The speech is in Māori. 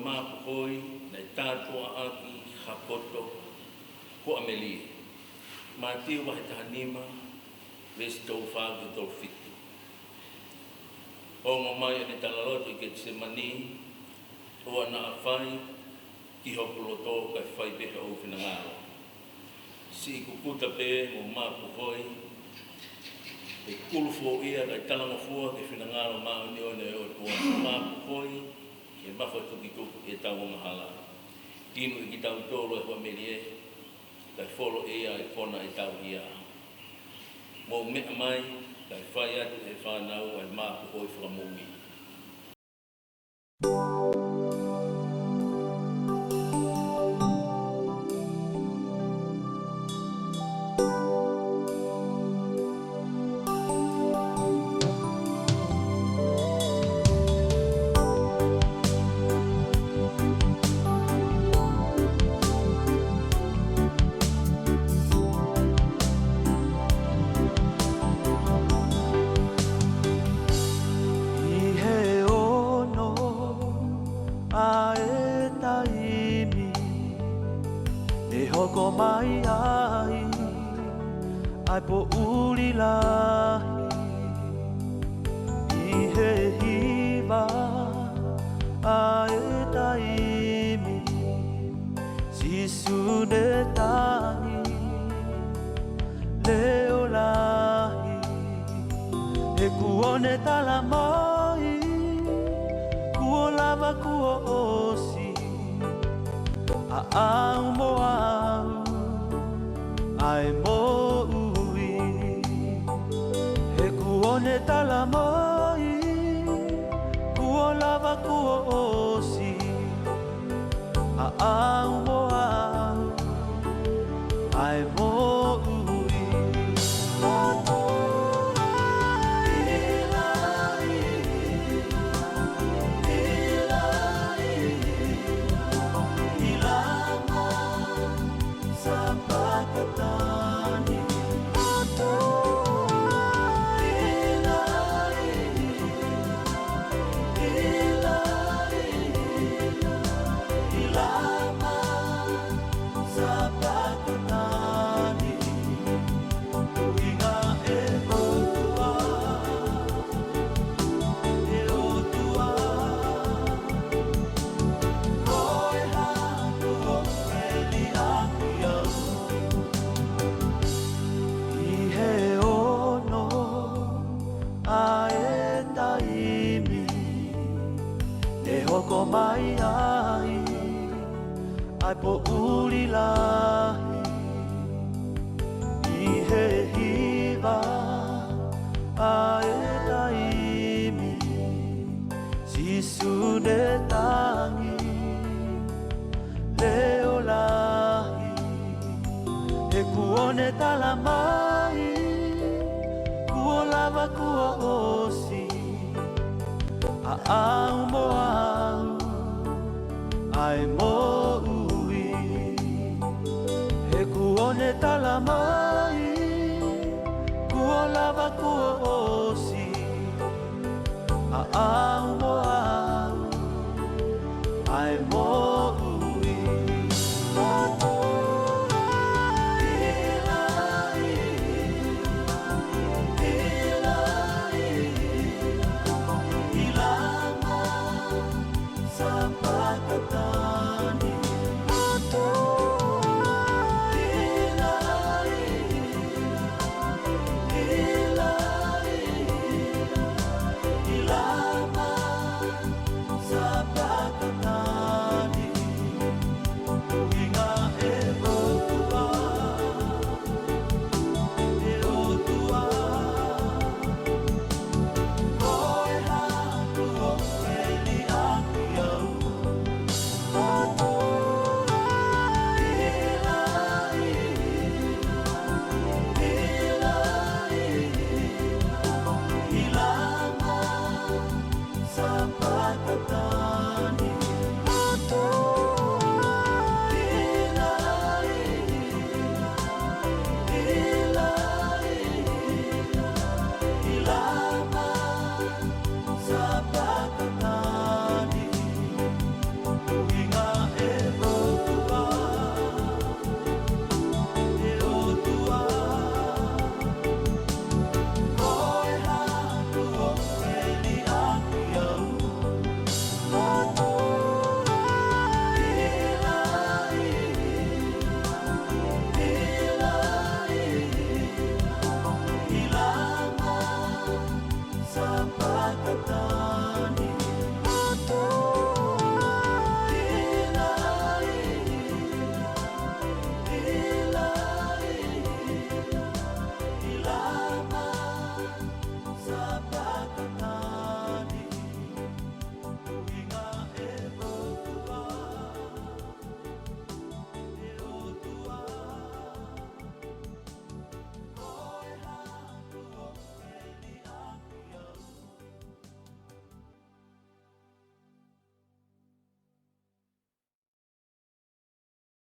mapukoi na tātua aki hakoto ko ameli. Matiu wa tahanima vesto fagi tolfitu. O mamaya ni talaloto ke semani o na afai ki hopuloto ka fai be o finangalo. Si kukuta pe mo mapukoi e kulfo ia ka talanga fua ke finangalo ma ni o ne o tua mapukoi e mafa tukitu e tau mahala. Tino i ki tau tolo e familie kai folo ia e pona e tau ia. Mo mea mai kai whai atu e whanau ai mapukoi whakamumi. Hoko mai ai, ai po uli lahi, I he hiva, ai taimi, sisu ne tangi, leo lahi, e kuone tala mai, kuo lava kuo osi, au mo au, ai mo ui, he kuone tala mai, kuo lava kuo osi, au mo au, ai mo ui. Hoko mai ai, ai po uli lahi, I he hiva, ai taimi, sisu ne tangi, leo lahi, e kuone tala mai, kuo lava kuo osi, au mo au, ai mo ui, he kuone tala mai, kuo lava kuo osi, au mo au, ai mo